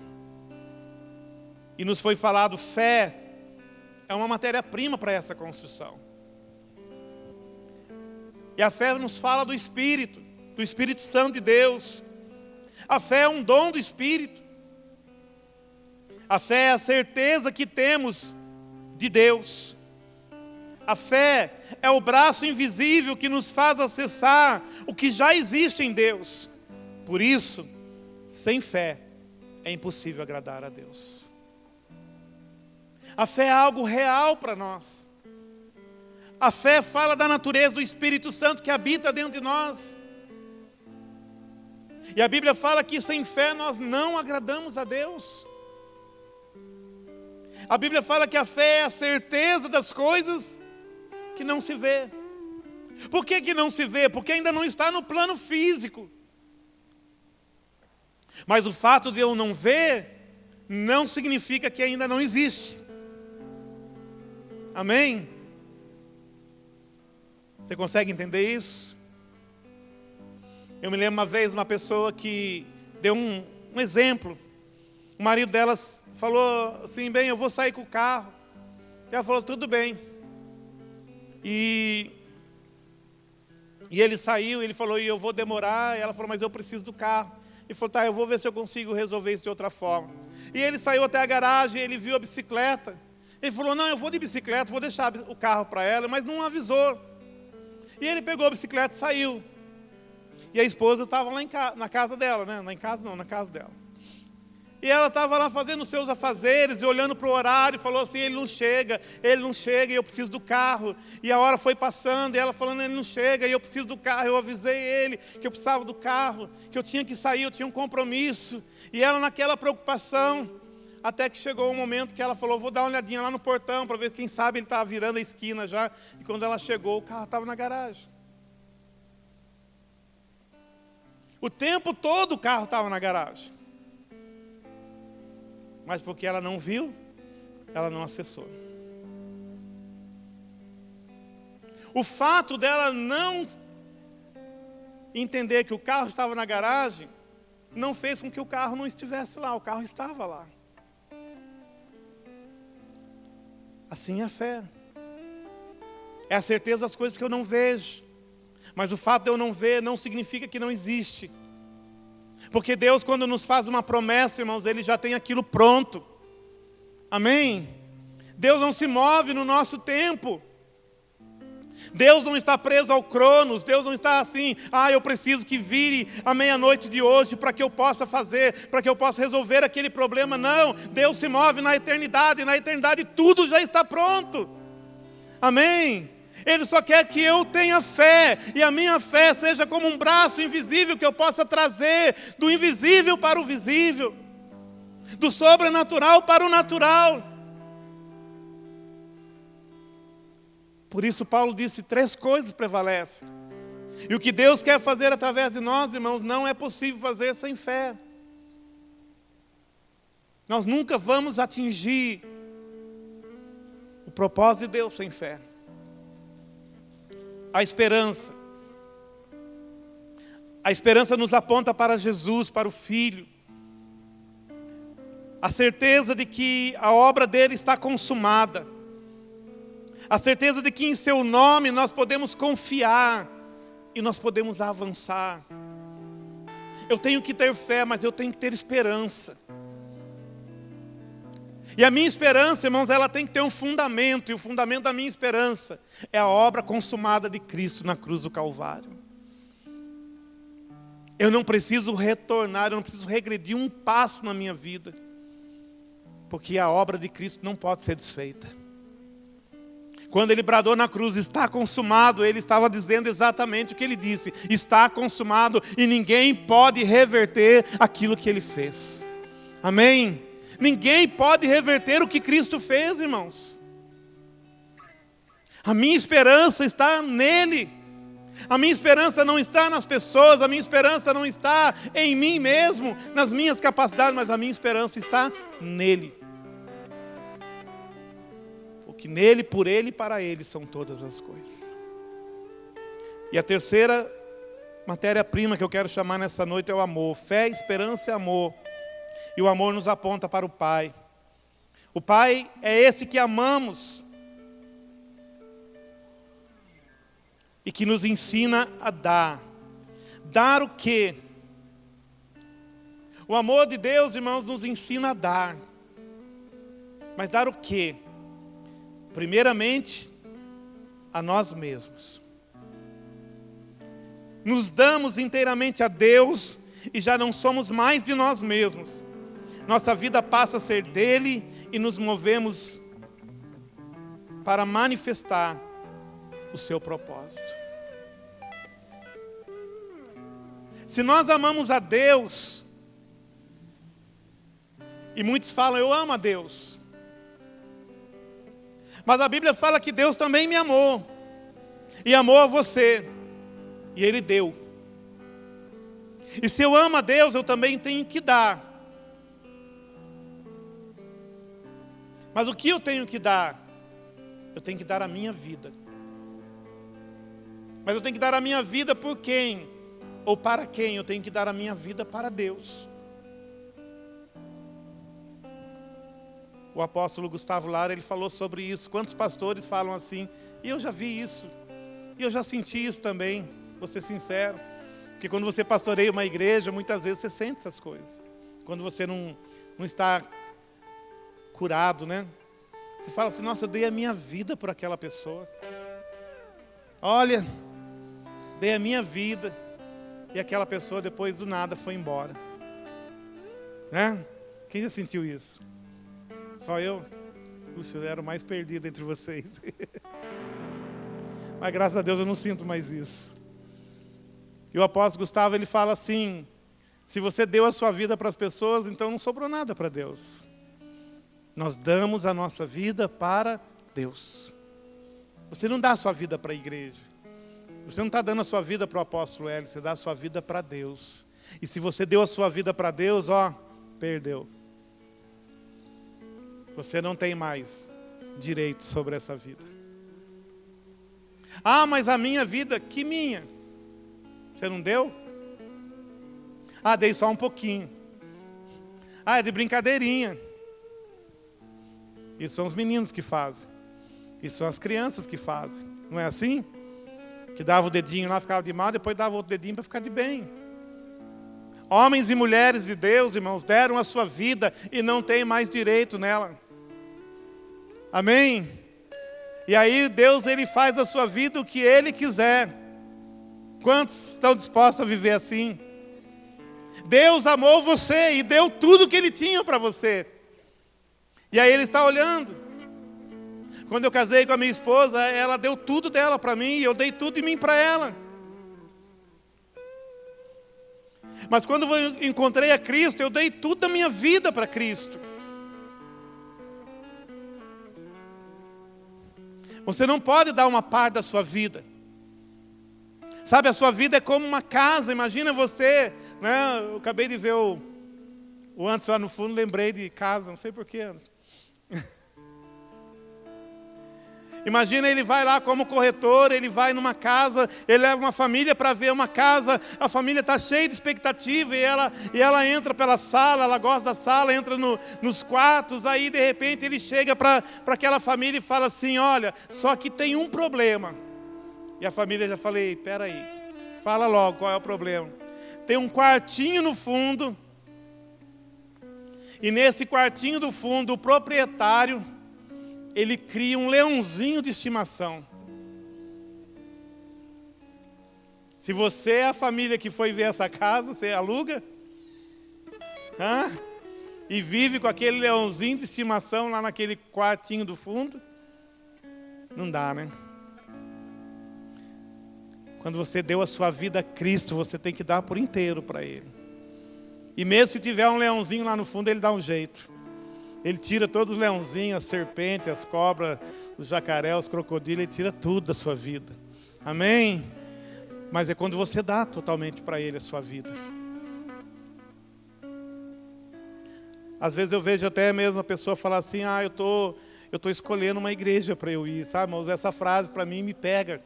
E nos foi falado, fé é uma matéria-prima para essa construção. E a fé nos fala do Espírito Santo de Deus. A fé é um dom do Espírito. A fé é a certeza que temos de Deus. A fé é o braço invisível que nos faz acessar o que já existe em Deus. Por isso, sem fé é impossível agradar a Deus. A fé é algo real para nós. A fé fala da natureza do Espírito Santo que habita dentro de nós. E a Bíblia fala que sem fé nós não agradamos a Deus. A Bíblia fala que a fé é a certeza das coisas que não se vê. Por que não se vê? Porque ainda não está no plano físico. Mas o fato de eu não ver, não significa que ainda não existe. Amém? Você consegue entender isso? Eu me lembro uma vez uma pessoa que deu um exemplo. O marido dela falou assim, bem, eu vou sair com o carro. E ela falou, tudo bem. E ele saiu, ele falou, e eu vou demorar. E ela falou, mas eu preciso do carro. Ele falou, tá, eu vou ver se eu consigo resolver isso de outra forma. E ele saiu até a garagem, ele viu a bicicleta. Ele falou, não, eu vou de bicicleta, vou deixar o carro para ela, mas não avisou. E ele pegou a bicicleta e saiu. E a esposa estava lá na casa dela, né? Não em casa não, na casa dela. E ela estava lá fazendo os seus afazeres e olhando para o horário e falou assim, ele não chega e eu preciso do carro. E a hora foi passando e ela falando, ele não chega e eu preciso do carro. Eu avisei ele que eu precisava do carro, que eu tinha que sair, eu tinha um compromisso. E ela naquela preocupação, Até que chegou um momento que ela falou, vou dar uma olhadinha lá no portão, para ver, quem sabe ele estava virando a esquina já. E quando ela chegou, o carro estava na garagem. O tempo todo o carro estava na garagem. Mas porque ela não viu, ela não acessou. O fato dela não entender que o carro estava na garagem, não fez com que o carro não estivesse lá, o carro estava lá. Assim é a fé. É a certeza das coisas que eu não vejo. Mas o fato de eu não ver não significa que não existe. Porque Deus, quando nos faz uma promessa, irmãos, Ele já tem aquilo pronto. Amém? Deus não se move no nosso tempo. Deus não está preso ao Cronos. Deus não está assim, eu preciso que vire a meia-noite de hoje para que eu possa fazer, para que eu possa resolver aquele problema. Não, Deus se move na eternidade, e na eternidade tudo já está pronto. Amém? Ele só quer que eu tenha fé, e a minha fé seja como um braço invisível que eu possa trazer do invisível para o visível, do sobrenatural para o natural. Por isso Paulo disse, 3 coisas prevalecem. E o que Deus quer fazer através de nós, irmãos, não é possível fazer sem fé. Nós nunca vamos atingir o propósito de Deus sem fé. A esperança. A esperança nos aponta para Jesus, para o Filho. A certeza de que a obra dele está consumada. A certeza de que em seu nome nós podemos confiar e nós podemos avançar. Eu tenho que ter fé, mas eu tenho que ter esperança. E a minha esperança, irmãos, ela tem que ter um fundamento. E o fundamento da minha esperança é a obra consumada de Cristo na cruz do Calvário. Eu não preciso retornar, eu não preciso regredir um passo na minha vida. Porque a obra de Cristo não pode ser desfeita. Quando ele bradou na cruz, está consumado, ele estava dizendo exatamente o que ele disse. Está consumado e ninguém pode reverter aquilo que ele fez. Amém? Ninguém pode reverter o que Cristo fez, irmãos. A minha esperança está nele. A minha esperança não está nas pessoas, a minha esperança não está em mim mesmo, nas minhas capacidades, mas a minha esperança está nele. Porque nele, por ele e para ele são todas as coisas. E a terceira matéria-prima que eu quero chamar nessa noite é o amor. Fé, esperança e amor. E o amor nos aponta para o Pai. O Pai é esse que amamos e que nos ensina a dar. Dar o quê? O amor de Deus, irmãos, nos ensina a dar. Mas dar o quê? Primeiramente, a nós mesmos. Nos damos inteiramente a Deus e já não somos mais de nós mesmos. Nossa vida passa a ser dele e nos movemos para manifestar o seu propósito. Se nós amamos a Deus, e muitos falam, eu amo a Deus. Mas a Bíblia fala que Deus também me amou. E amou a você. E Ele deu. E se eu amo a Deus, eu também tenho que dar. Mas o que eu tenho que dar? Eu tenho que dar a minha vida. Mas eu tenho que dar a minha vida por quem? Ou para quem? Eu tenho que dar a minha vida para Deus. O apóstolo Gustavo Lara, ele falou sobre isso. Quantos pastores falam assim? E eu já vi isso. E eu já senti isso também, vou ser sincero. Porque quando você pastoreia uma igreja, muitas vezes você sente essas coisas. Quando você não está curado, né? Você fala assim, nossa, eu dei a minha vida por aquela pessoa. Olha, dei a minha vida. E aquela pessoa depois do nada foi embora. Né? Quem já sentiu isso? Só eu? Puxa, eu era o mais perdido entre vocês. Mas graças a Deus eu não sinto mais isso. E o apóstolo Gustavo, ele fala assim, se você deu a sua vida para as pessoas, então não sobrou nada para Deus. Nós damos a nossa vida para Deus. Você não dá a sua vida para a igreja. Você não está dando a sua vida para o apóstolo Hélio, você dá a sua vida para Deus. E se você deu a sua vida para Deus, perdeu. Você não tem mais direito sobre essa vida. Mas a minha vida, que minha? Você não deu? Dei só um pouquinho. É de brincadeirinha. Isso são os meninos que fazem. Isso são as crianças que fazem. Não é assim? Que dava o dedinho lá, ficava de mal, depois dava outro dedinho para ficar de bem. Homens e mulheres de Deus, irmãos, deram a sua vida e não tem mais direito nela. Amém? E aí Deus, Ele faz da sua vida o que Ele quiser. Quantos estão dispostos a viver assim? Deus amou você e deu tudo que Ele tinha para você. E aí Ele está olhando. Quando eu casei com a minha esposa, ela deu tudo dela para mim e eu dei tudo de mim para ela. Mas quando eu encontrei a Cristo, eu dei tudo da minha vida para Cristo. Você não pode dar uma parte da sua vida. Sabe, a sua vida é como uma casa. Imagina você, né? Eu acabei de ver o Anderson lá no fundo, lembrei de casa, não sei porquê, Anderson. Imagina, ele vai lá como corretor, ele vai numa casa, ele leva uma família para ver uma casa, a família está cheia de expectativa, e ela entra pela sala, ela gosta da sala, entra nos quartos, aí de repente ele chega para aquela família e fala assim, olha, só que tem um problema. E a família já falei, peraí, fala logo qual é o problema. Tem um quartinho no fundo, e nesse quartinho do fundo, o proprietário, ele cria um leãozinho de estimação. Se você é a família que foi ver essa casa, você aluga? E vive com aquele leãozinho de estimação lá naquele quartinho do fundo? Não dá, né? Quando você deu a sua vida a Cristo, você tem que dar por inteiro para Ele. E mesmo se tiver um leãozinho lá no fundo, Ele dá um jeito. Ele tira todos os leãozinhos, as serpentes, as cobras, os jacaré, os crocodilos, Ele tira tudo da sua vida. Amém? Mas é quando você dá totalmente para Ele a sua vida. Às vezes eu vejo até mesmo a pessoa falar assim, eu tô escolhendo uma igreja para eu ir, sabe? Mas essa frase para mim me pega.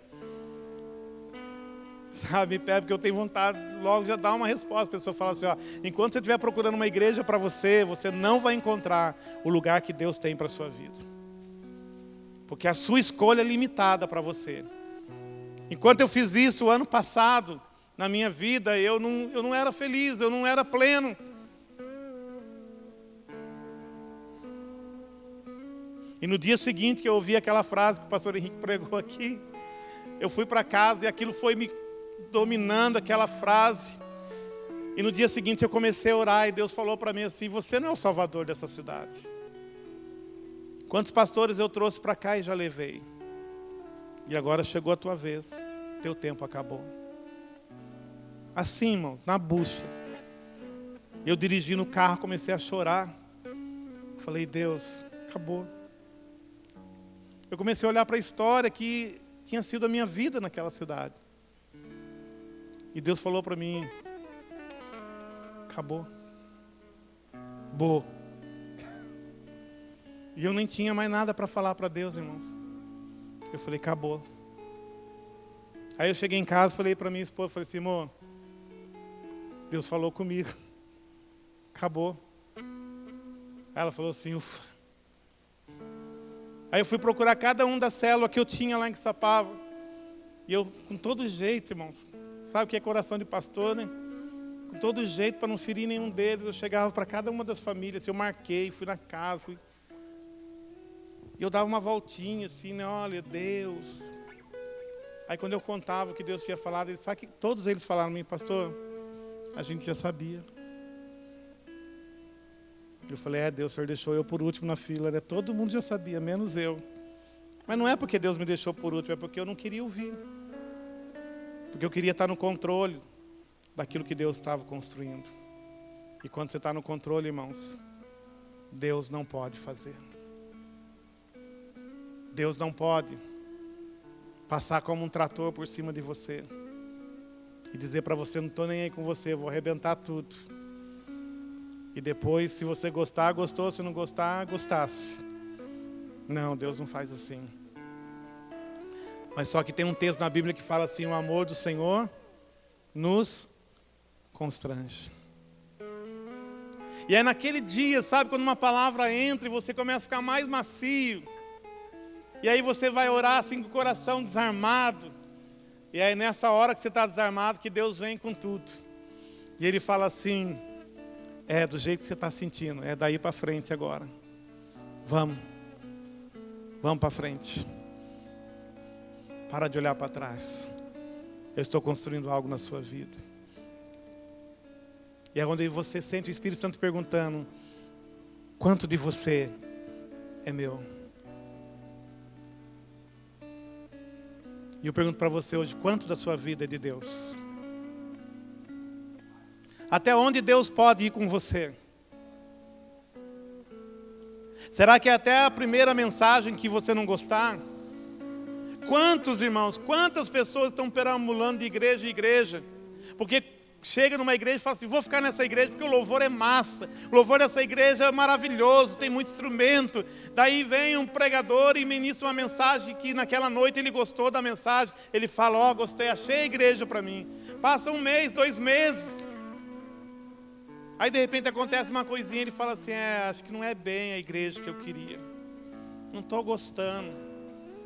Sabe, me pega porque eu tenho vontade logo já dar uma resposta. A pessoa fala assim, enquanto você estiver procurando uma igreja para você, você não vai encontrar o lugar que Deus tem para a sua vida. Porque a sua escolha é limitada para você. Enquanto eu fiz isso o ano passado, na minha vida, eu não era feliz, eu não era pleno. E no dia seguinte que eu ouvi aquela frase que o pastor Henrique pregou aqui, eu fui para casa e aquilo foi me dominando, aquela frase. E no dia seguinte eu comecei a orar e Deus falou para mim assim, você não é o salvador dessa cidade. Quantos pastores eu trouxe para cá e já levei? E agora chegou a tua vez, teu tempo acabou. Assim, irmãos, na bucha. Eu dirigi no carro, comecei a chorar. Falei, Deus, acabou. Eu comecei a olhar para a história que tinha sido a minha vida naquela cidade. E Deus falou para mim, acabou. E eu nem tinha mais nada para falar para Deus, irmãos. Eu falei, acabou. Aí eu cheguei em casa, falei para minha esposa, falei assim, amor, Deus falou comigo. Acabou. Aí ela falou assim, ufa. Aí eu fui procurar cada um da célula que eu tinha lá em Quixapava. E eu, com todo jeito, irmãos, sabe o que é coração de pastor, né? Com todo jeito, para não ferir nenhum deles, eu chegava para cada uma das famílias, eu marquei, fui na casa, e eu dava uma voltinha assim, né? Olha, Deus. Aí quando eu contava o que Deus tinha falado, sabe que todos eles falaram para mim, pastor, a gente já sabia. Eu falei, Deus, o Senhor deixou eu por último na fila, né? Todo mundo já sabia, menos eu. Mas não é porque Deus me deixou por último, é porque eu não queria ouvir. Porque eu queria estar no controle daquilo que Deus estava construindo. E quando você está no controle, irmãos, Deus não pode fazer. Deus não pode passar como um trator por cima de você e dizer para você, não estou nem aí com você, vou arrebentar tudo. E depois, se você gostar, gostou, se não gostar, gostasse. Não, Deus não faz assim. Mas só que tem um texto na Bíblia que fala assim, o amor do Senhor nos constrange. E é naquele dia, sabe, quando uma palavra entra e você começa a ficar mais macio. E aí você vai orar assim com o coração desarmado. E aí nessa hora que você está desarmado, que Deus vem com tudo. E Ele fala assim, do jeito que você está sentindo, é daí para frente agora. Vamos para frente. Para de olhar para trás. Eu estou construindo algo na sua vida. E é onde você sente o Espírito Santo perguntando, quanto de você é meu? E eu pergunto para você hoje, quanto da sua vida é de Deus? Até onde Deus pode ir com você? Será que é até a primeira mensagem que você não gostar? Quantos irmãos, quantas pessoas estão perambulando de igreja em igreja? Porque chega numa igreja e fala assim, vou ficar nessa igreja porque o louvor é massa. O louvor dessa igreja é maravilhoso, tem muito instrumento. Daí vem um pregador e ministra uma mensagem que naquela noite ele gostou da mensagem. Ele fala, gostei, achei a igreja para mim. Passa 1 mês, 2 meses. Aí de repente acontece uma coisinha, ele fala assim, acho que não é bem a igreja que eu queria. Não estou gostando.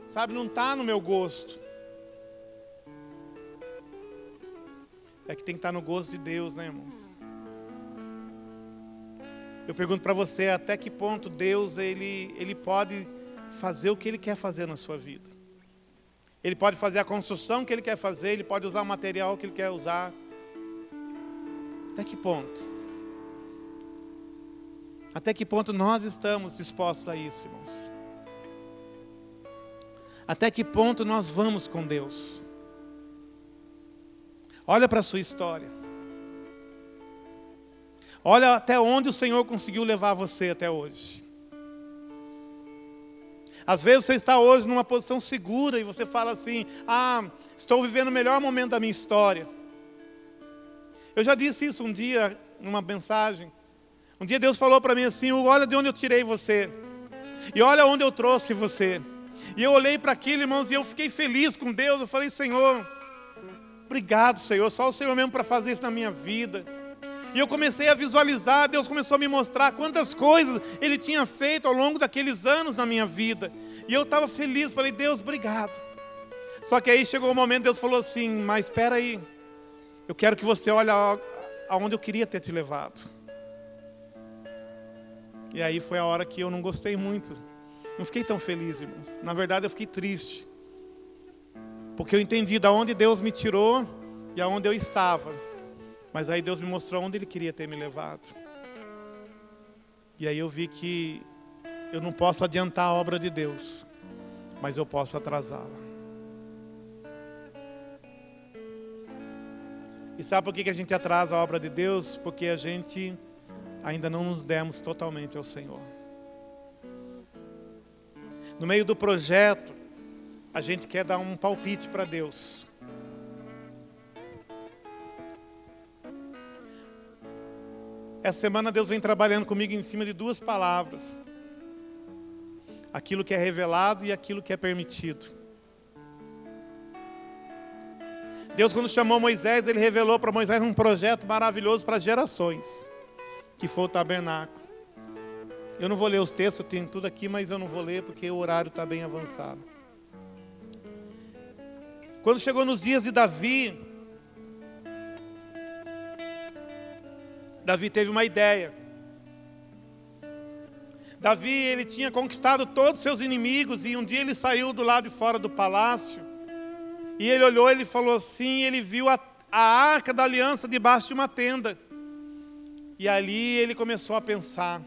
Sabe, não está no meu gosto. É que tem que estar no gosto de Deus, né, irmãos? Eu pergunto para você, até que ponto Deus, ele pode fazer o que Ele quer fazer na sua vida. Ele pode fazer a construção que Ele quer fazer, Ele pode usar o material que Ele quer usar. Até que ponto? Até que ponto nós estamos dispostos a isso, irmãos? Até que ponto nós vamos com Deus? Olha para a sua história. Olha até onde o Senhor conseguiu levar você até hoje. Às vezes você está hoje numa posição segura e você fala assim, estou vivendo o melhor momento da minha história. Eu já disse isso um dia, numa mensagem. Um dia Deus falou para mim assim, olha de onde eu tirei você. E olha onde eu trouxe você. E eu olhei para aquilo, irmãos, e eu fiquei feliz com Deus. Eu falei, Senhor, obrigado, Senhor. Só o Senhor mesmo para fazer isso na minha vida. E eu comecei a visualizar, Deus começou a me mostrar quantas coisas Ele tinha feito ao longo daqueles anos na minha vida. E eu estava feliz, falei, Deus, obrigado. Só que aí chegou o momento, Deus falou assim, mas espera aí. Eu quero que você olhe aonde eu queria ter te levado. E aí foi a hora que eu não gostei muito. Não fiquei tão feliz, irmãos. Na verdade, eu fiquei triste. Porque eu entendi de onde Deus me tirou e aonde eu estava. Mas aí Deus me mostrou onde Ele queria ter me levado. E aí eu vi que eu não posso adiantar a obra de Deus, mas eu posso atrasá-la. E sabe por que a gente atrasa a obra de Deus? Porque a gente ainda não nos demos totalmente ao Senhor. No meio do projeto, a gente quer dar um palpite para Deus. Essa semana Deus vem trabalhando comigo em cima de 2 palavras. Aquilo que é revelado e aquilo que é permitido. Deus, quando chamou Moisés, Ele revelou para Moisés um projeto maravilhoso para gerações, que foi o tabernáculo. Eu não vou ler os textos, eu tenho tudo aqui, mas eu não vou ler porque o horário está bem avançado. Quando chegou nos dias de Davi, Davi teve uma ideia. Davi, ele tinha conquistado todos os seus inimigos e um dia ele saiu do lado de fora do palácio e ele olhou, ele falou assim, ele viu a arca da aliança debaixo de uma tenda. E ali ele começou a pensar,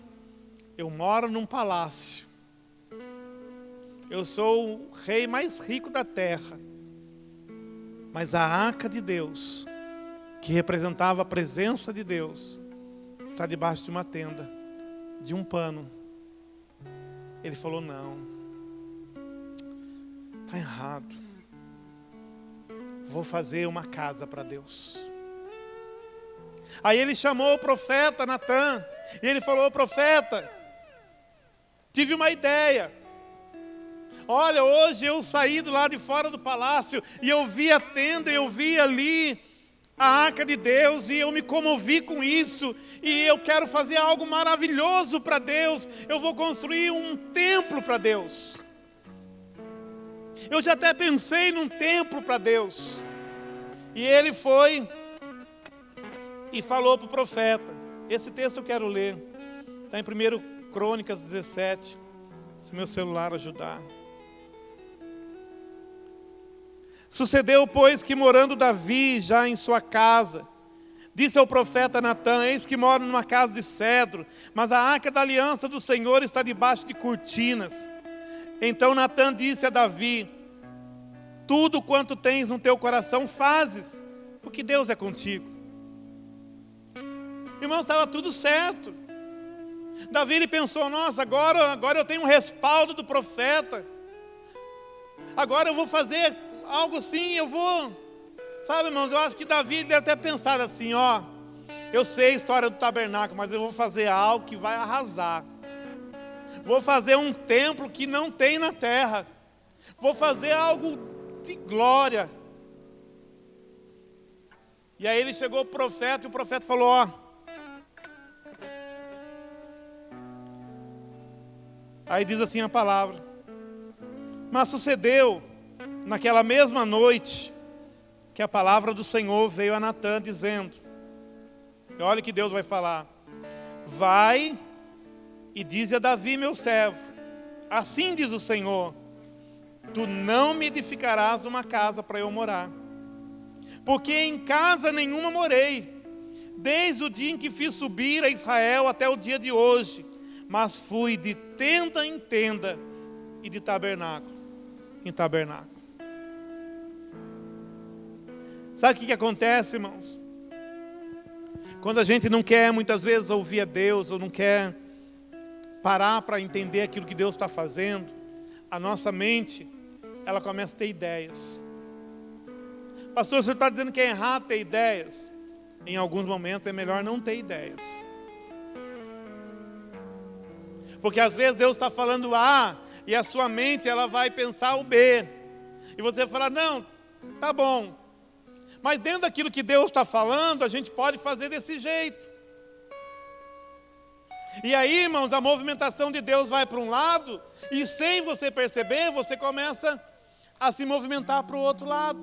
eu moro num palácio, eu sou o rei mais rico da terra, mas a arca de Deus, que representava a presença de Deus, está debaixo de uma tenda. de um pano. Ele falou, não, está errado. Vou fazer uma casa para Deus. Aí ele chamou o profeta Natã, e ele falou, profeta, tive uma ideia. Olha, hoje eu saí do lado de fora do palácio, e eu vi a tenda, eu vi ali a arca de Deus, e eu me comovi com isso, e eu quero fazer algo maravilhoso para Deus. Eu vou construir um templo para Deus. Eu já até pensei num templo para Deus. E ele foi e falou para o profeta. Esse texto eu quero ler. Está em 1 Crônicas 17. Se meu celular ajudar. Sucedeu, pois, que morando Davi já em sua casa, disse ao profeta Natã, eis que moro numa casa de cedro, mas a arca da aliança do Senhor está debaixo de cortinas. Então Natã disse a Davi, tudo quanto tens no teu coração fazes, porque Deus é contigo. Irmão, estava tudo certo. Davi ele pensou, nossa, agora eu tenho um respaldo do profeta. Agora eu vou fazer algo assim, eu vou... Sabe, irmãos, eu acho que Davi deve ter pensado assim, ó, eu sei a história do tabernáculo, mas eu vou fazer algo que vai arrasar. Vou fazer um templo que não tem na terra. Vou fazer algo de glória. E aí ele chegou o profeta, e o profeta falou, ó, aí diz assim a palavra, mas sucedeu naquela mesma noite que a palavra do Senhor veio a Natã dizendo, e olha que Deus vai falar, vai e dize a Davi meu servo, assim diz o Senhor, tu não me edificarás uma casa para eu morar, porque em casa nenhuma morei, desde o dia em que fiz subir a Israel até o dia de hoje, mas fui de tenda em tenda e de tabernáculo em tabernáculo. Sabe o que acontece, irmãos? Quando a gente não quer muitas vezes ouvir a Deus, ou não quer parar para entender aquilo que Deus está fazendo, a nossa mente, ela começa a ter ideias. Pastor, o senhor está dizendo que é errado ter ideias? Em alguns momentos é melhor não ter ideias. Porque às vezes Deus está falando A, e a sua mente ela vai pensar o B. E você vai falar, não, tá bom. Mas dentro daquilo que Deus está falando, a gente pode fazer desse jeito. E aí, irmãos, a movimentação de Deus vai para um lado, e sem você perceber, você começa a se movimentar para o outro lado.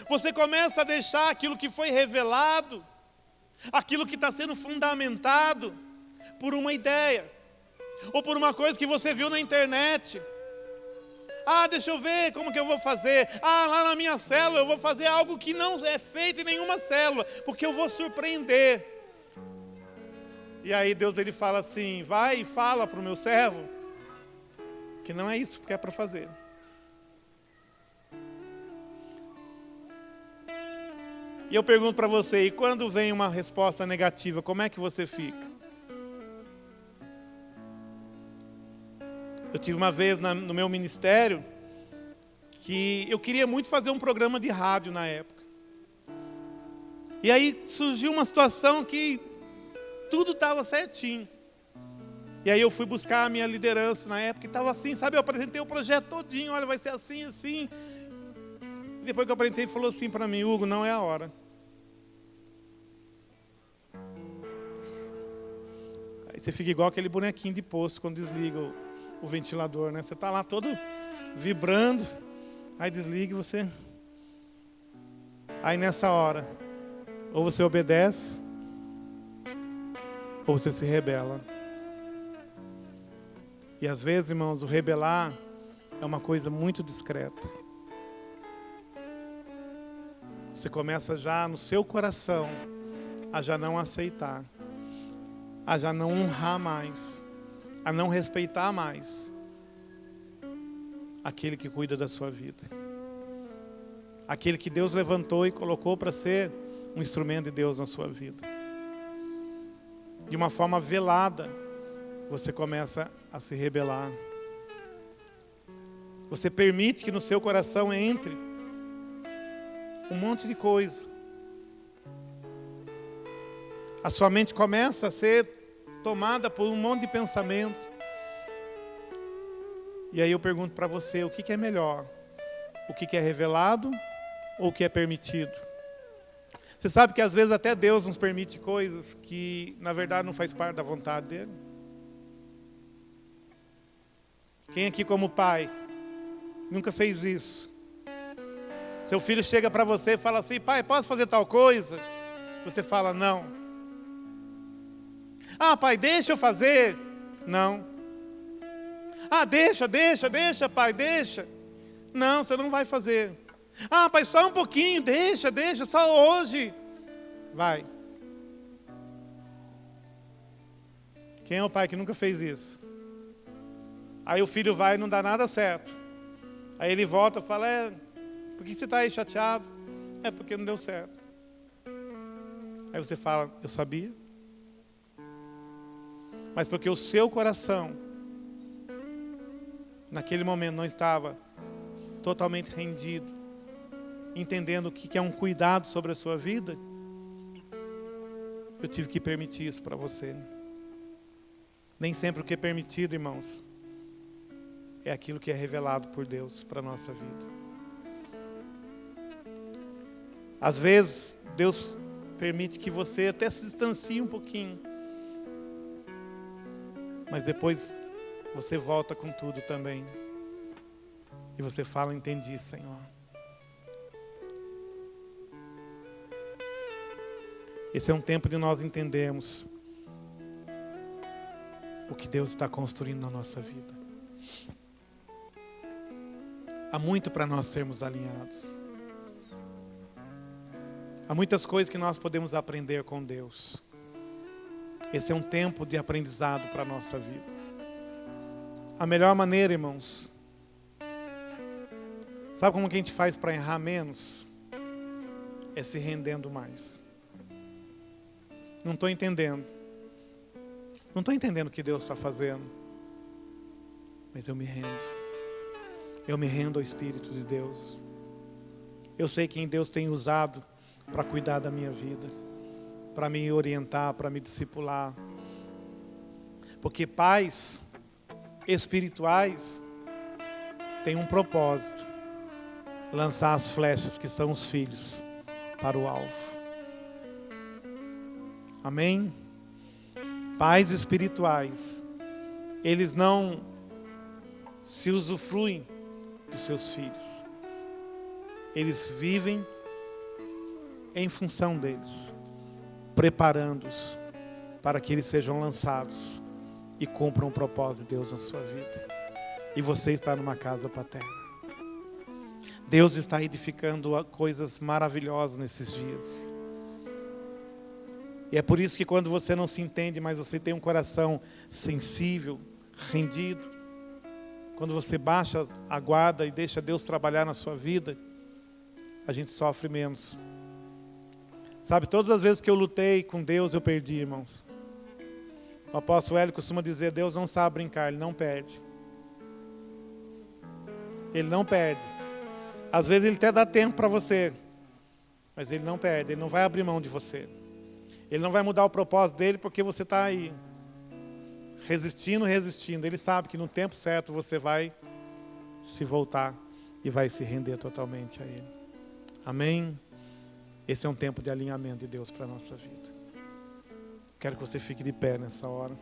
Você começa a deixar aquilo que foi revelado, aquilo que está sendo fundamentado por uma ideia, ou por uma coisa que você viu na internet. Ah, deixa eu ver como que eu vou fazer. Ah, lá na minha célula eu vou fazer algo que não é feito em nenhuma célula, porque eu vou surpreender. E aí Deus ele fala assim, vai e fala para o meu servo, que não é isso que é para fazer. E eu pergunto para você, e quando vem uma resposta negativa, como é que você fica? Eu tive uma vez no meu ministério, que eu queria muito fazer um programa de rádio na época. E aí surgiu uma situação que tudo estava certinho. E aí eu fui buscar a minha liderança na época, e estava assim, sabe, eu apresentei o projeto todinho, olha, vai ser assim, assim. E depois que eu apresentei, ele falou assim para mim, Hugo, não é a hora. Aí você fica igual aquele bonequinho de posto, quando desliga o ventilador, né? Você está lá todo vibrando, aí desliga e você... Aí nessa hora, ou você obedece, ou você se rebela. E às vezes, irmãos, o rebelar é uma coisa muito discreta. Você começa já no seu coração a já não aceitar, a já não honrar mais, a não respeitar mais aquele que cuida da sua vida. Aquele que Deus levantou e colocou para ser um instrumento de Deus na sua vida. de uma forma velada, você começa a se rebelar. Você permite que no seu coração entre um monte de coisa. A sua mente começa a ser tomada por um monte de pensamento. E aí eu pergunto para você, o que é melhor? O que é revelado ou o que é permitido? Você sabe que às vezes até Deus nos permite coisas que na verdade não faz parte da vontade dele? Quem aqui como pai nunca fez isso? Seu filho chega para você e fala assim, pai, posso fazer tal coisa? Você fala, não. Ah, pai, deixa eu fazer. Não. Ah, deixa, pai, deixa. Não, você não vai fazer. Ah, pai, só um pouquinho, deixa, só hoje. Vai. Quem é o pai que nunca fez isso? Aí o filho vai e não dá nada certo. Aí ele volta e fala, por que você está aí chateado? É porque não deu certo. Aí você fala, eu sabia. Mas porque o seu coração, naquele momento, não estava totalmente rendido, entendendo o que é um cuidado sobre a sua vida, eu tive que permitir isso para você. Nem sempre o que é permitido, irmãos, é aquilo que é revelado por Deus para a nossa vida. Às vezes, Deus permite que você até se distancie um pouquinho, mas depois você volta com tudo também. E você fala, entendi, Senhor. Esse é um tempo de nós entendermos o que Deus está construindo na nossa vida. Há muito para nós sermos alinhados. Há muitas coisas que nós podemos aprender com Deus. Esse é um tempo de aprendizado para a nossa vida. A melhor maneira, irmãos, sabe como que a gente faz para errar menos? É se rendendo mais. Não estou entendendo. Não estou entendendo o que Deus está fazendo. Mas eu me rendo. Eu me rendo ao Espírito de Deus. Eu sei quem Deus tem usado para cuidar da minha vida, para me orientar, para me discipular. Porque pais espirituais têm um propósito: lançar as flechas, que são os filhos, para o alvo. Amém? Pais espirituais, eles não se usufruem dos seus filhos. Eles vivem em função deles, preparando-os para que eles sejam lançados e cumpram o propósito de Deus na sua vida. E você está numa casa paterna. Deus está edificando coisas maravilhosas nesses dias. E é por isso que quando você não se entende, mas você tem um coração sensível, rendido, quando você baixa a guarda e deixa Deus trabalhar na sua vida, a gente sofre menos. Sabe, todas as vezes que eu lutei com Deus, eu perdi, irmãos. O apóstolo Hélio costuma dizer, Deus não sabe brincar, Ele não perde. Ele não perde. Às vezes Ele até dá tempo para você, mas Ele não perde, Ele não vai abrir mão de você. Ele não vai mudar o propósito dele porque você está aí resistindo. Ele sabe que no tempo certo você vai se voltar e vai se render totalmente a Ele. Amém? Esse é um tempo de alinhamento de Deus para a nossa vida. Quero que você fique de pé nessa hora.